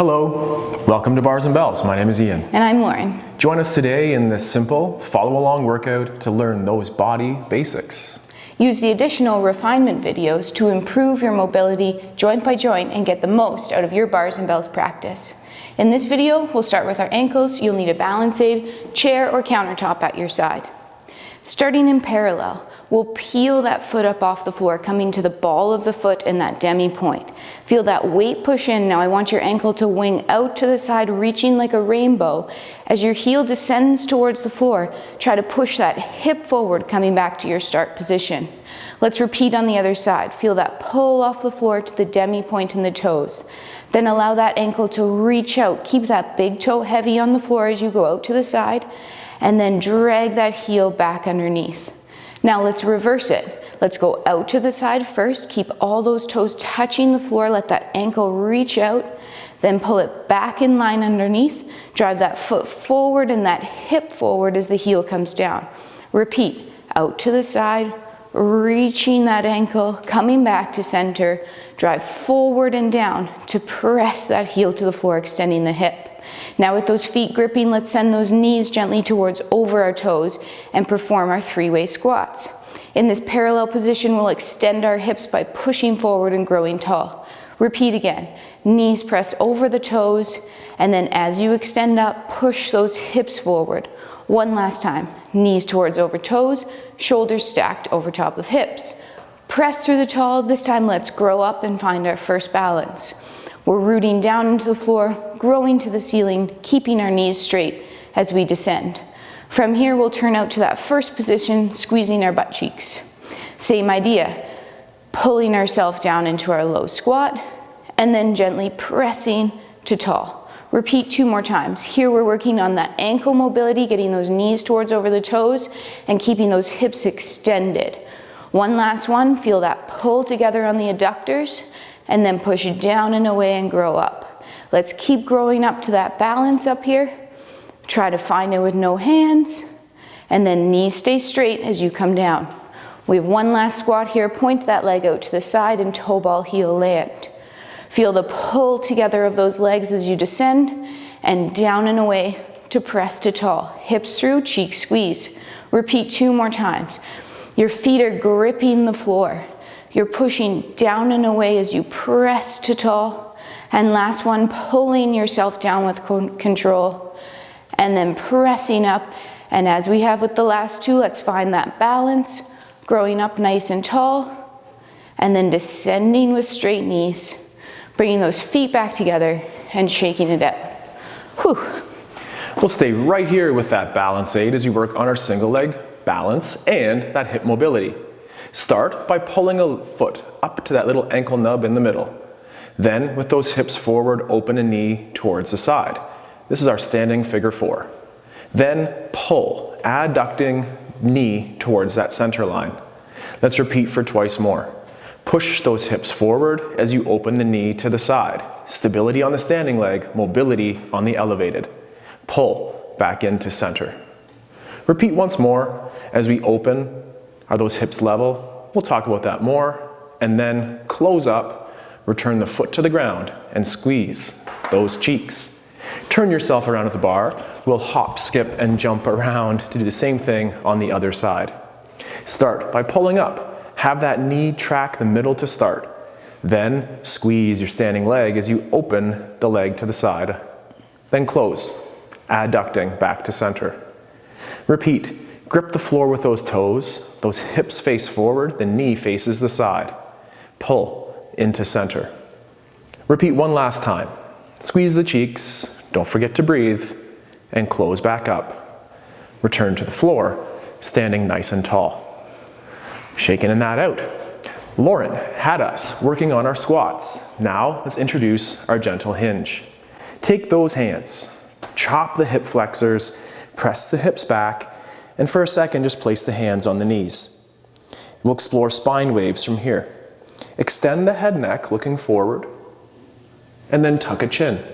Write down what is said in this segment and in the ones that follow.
Hello, welcome to Bars and Bells. My name is Ian. And I'm Lauren. Join us today in this simple follow-along workout to learn those body basics. Use the additional refinement videos to improve your mobility joint by joint and get the most out of your bars and bells practice. In this video, we'll start with our ankles. You'll need a balance aid, chair, or countertop at your side. Starting in parallel, we'll peel that foot up off the floor, coming to the ball of the foot in that demi point. Feel that weight push in. Now I want your ankle to wing out to the side, reaching like a rainbow. As your heel descends towards the floor, try to push that hip forward, coming back to your start position. Let's repeat on the other side. Feel that pull off the floor to the demi point in the toes. Then allow that ankle to reach out. Keep that big toe heavy on the floor as you go out to the side, and then drag that heel back underneath. Now let's reverse it. Let's go out to the side first. Keep all those toes touching the floor. Let that ankle reach out. Then pull it back in line underneath. Drive that foot forward and that hip forward as the heel comes down. Repeat. Out to the side, reaching that ankle, coming back to center. Drive forward and down to press that heel to the floor, extending the hip. Now with those feet gripping, let's send those knees gently towards over our toes and perform our three-way squats. In this parallel position, we'll extend our hips by pushing forward and growing tall. Repeat again. Knees press over the toes, and then as you extend up, push those hips forward. One last time. Knees towards over toes, shoulders stacked over top of hips. Press through the tall. This time let's grow up and find our first balance. We're rooting down into the floor, growing to the ceiling, keeping our knees straight as we descend. From here, we'll turn out to that first position, squeezing our butt cheeks. Same idea, pulling ourselves down into our low squat, and then gently pressing to tall. Repeat 2 more times. Here we're working on that ankle mobility, getting those knees towards over the toes, and keeping those hips extended. One last one, feel that pull together on the adductors, and then push it down and away and grow up. Let's keep growing up to that balance up here. Try to find it with no hands, and then knees stay straight as you come down. We have one last squat here. Point that leg out to the side and toe ball heel land. Feel the pull together of those legs as you descend, and down and away to press to tall. Hips through, cheeks squeeze. Repeat 2 more times. Your feet are gripping the floor. You're pushing down and away as you press to tall. And last one, pulling yourself down with control. And then pressing up. And as we have with the last 2, let's find that balance. Growing up nice and tall. And then descending with straight knees. Bringing those feet back together and shaking it out. Whew. We'll stay right here with that balance aid as you work on our single leg balance and that hip mobility. Start by pulling a foot up to that little ankle nub in the middle. Then, with those hips forward, open a knee towards the side. This is our standing figure 4. Then pull, adducting knee towards that center line. Let's repeat for 2 more. Push those hips forward as you open the knee to the side. Stability on the standing leg, mobility on the elevated. Pull back into center. Repeat once more as we open. Are those hips level? We'll talk about that more. And then close up, return the foot to the ground, and squeeze those cheeks. Turn yourself around at the bar. We'll hop, skip, and jump around to do the same thing on the other side. Start by pulling up. Have that knee track the middle to start. Then squeeze your standing leg as you open the leg to the side. Then close, adducting back to center. Repeat. Grip the floor with those toes, those hips face forward, the knee faces the side. Pull into center. Repeat 1 last time. Squeeze the cheeks, don't forget to breathe, and close back up. Return to the floor, standing nice and tall. Shaking that out. Lauren had us working on our squats. Now let's introduce our gentle hinge. Take those hands, chop the hip flexors, press the hips back, and for a second, just place the hands on the knees. We'll explore spine waves from here. Extend the head neck, looking forward, and then tuck a chin.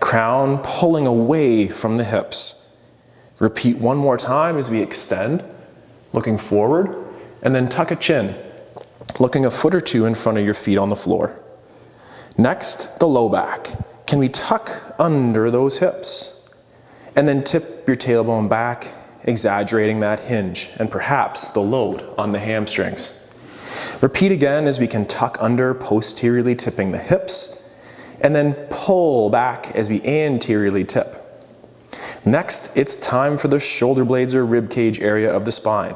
Crown pulling away from the hips. Repeat 1 more time as we extend, looking forward, and then tuck a chin, looking a foot or 2 in front of your feet on the floor. Next, the low back. can we tuck under those hips? And then tip your tailbone back, exaggerating that hinge and perhaps the load on the hamstrings. Repeat again as we can tuck under, posteriorly tipping the hips, and then pull back as we anteriorly tip. Next, it's time for the shoulder blades or rib cage area of the spine.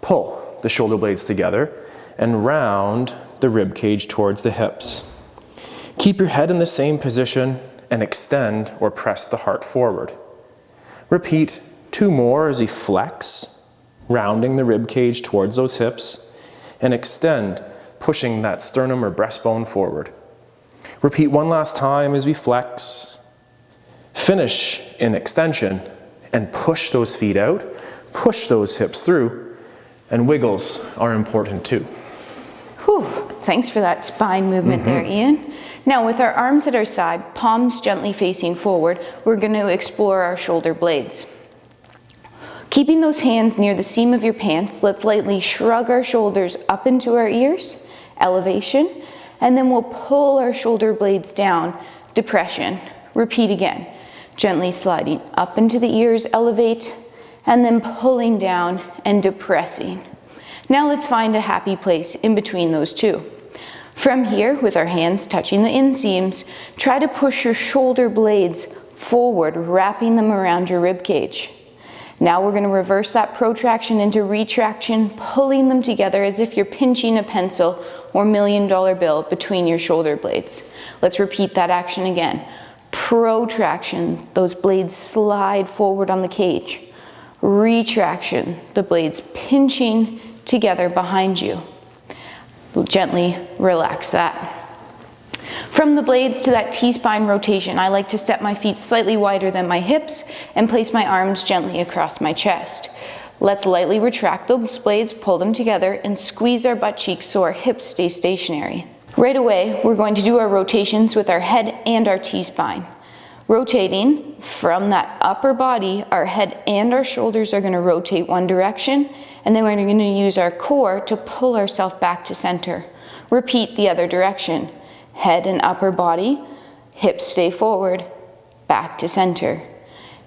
Pull the shoulder blades together and round the rib cage towards the hips. Keep your head in the same position and extend or press the heart forward. Repeat 2 more as we flex, rounding the rib cage towards those hips, and extend, pushing that sternum or breastbone forward. Repeat 1 last time as we flex, finish in extension, and push those feet out, push those hips through, and wiggles are important too. Whew, thanks for that spine movement there, Ian. Now with our arms at our side, palms gently facing forward, we're going to explore our shoulder blades. Keeping those hands near the seam of your pants, let's lightly shrug our shoulders up into our ears, elevation, and then we'll pull our shoulder blades down, depression. Repeat again, gently sliding up into the ears, elevate, and then pulling down and depressing. Now let's find a happy place in between those two. From here, with our hands touching the inseams, try to push your shoulder blades forward, wrapping them around your rib cage. Now we're going to reverse that protraction into retraction, pulling them together as if you're pinching a pencil or $1 million bill between your shoulder blades. Let's repeat that action again. Protraction, those blades slide forward on the cage. Retraction, the blades pinching together behind you. Gently relax that. From the blades to that T-spine rotation, I like to step my feet slightly wider than my hips and place my arms gently across my chest. Let's lightly retract those blades, pull them together, and squeeze our butt cheeks so our hips stay stationary. Right away, we're going to do our rotations with our head and our T-spine. Rotating from that upper body, our head and our shoulders are going to rotate one direction, and then we're going to use our core to pull ourselves back to center. Repeat the other direction. Head and upper body, hips stay forward, back to center.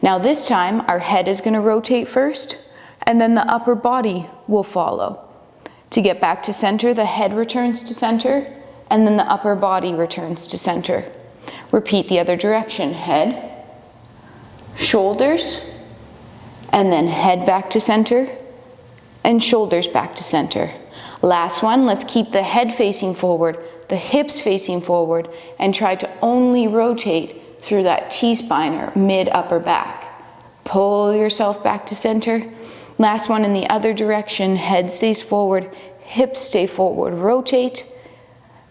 Now this time, our head is going to rotate first, and then the upper body will follow. To get back to center, the head returns to center, and then the upper body returns to center. Repeat the other direction. Head, shoulders, and then head back to center, and shoulders back to center. Last one, let's keep the head facing forward, the hips facing forward, and try to only rotate through that T-spine or mid-upper back. Pull yourself back to center. Last one in the other direction, head stays forward, hips stay forward, rotate,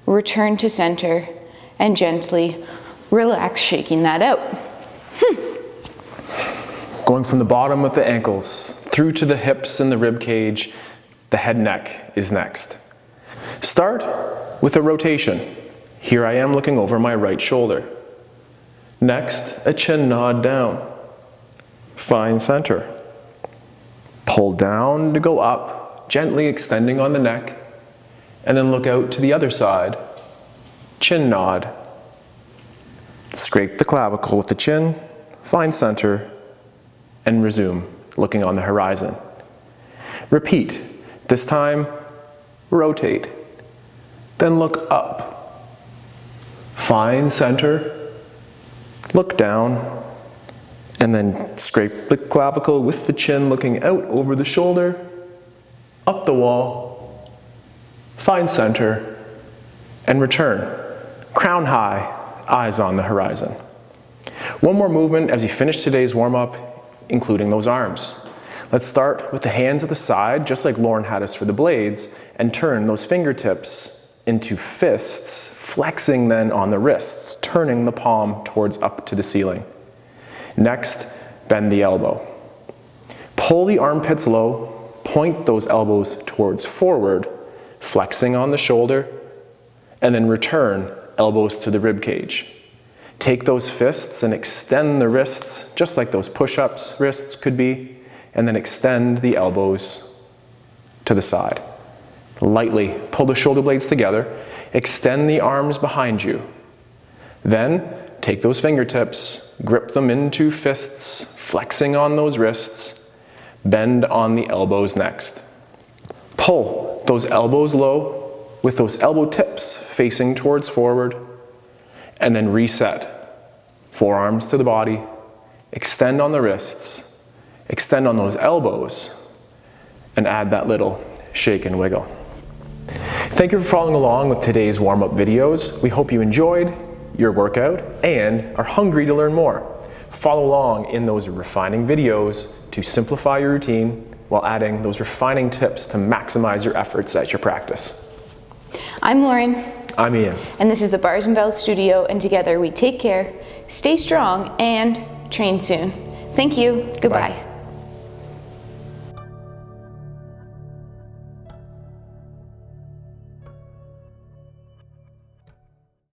return to center, and gently relax, shaking that out. Going from the bottom with the ankles, through to the hips and the rib cage, the head neck is next. Start with a rotation. Here I am looking over my right shoulder. Next, a chin nod down. Find center. Pull down to go up, gently extending on the neck, and then look out to the other side. Chin nod. Scrape the clavicle with the chin, find center, and resume, looking on the horizon. Repeat. This time, rotate. Then look up. Find center, look down, and then scrape the clavicle with the chin, looking out over the shoulder, up the wall, find center, and return. Crown high, eyes on the horizon. One more movement as we finish today's warm-up, including those arms. Let's start with the hands at the side, just like Lauren had us for the blades, and turn those fingertips into fists, flexing then on the wrists, turning the palm towards up to the ceiling. Next, bend the elbow. Pull the armpits low, point those elbows towards forward, flexing on the shoulder, and then return elbows to the rib cage. Take those fists and extend the wrists, just like those push-ups wrists could be, and then extend the elbows to the side. Lightly pull the shoulder blades together, extend the arms behind you. Then take those fingertips, grip them into fists, flexing on those wrists, bend on the elbows next. Pull those elbows low with those elbow tips facing towards forward, and then reset. Forearms to the body, extend on the wrists, extend on those elbows, and add that little shake and wiggle. Thank you for following along with today's warm-up videos. We hope you enjoyed your workout and are hungry to learn more. Follow along in those refining videos to simplify your routine while adding those refining tips to maximize your efforts at your practice. I'm Lauren. I'm Ian. And this is the Bars and Bells Studio, and together we take care, stay strong, and train soon. Thank you. Goodbye. Bye.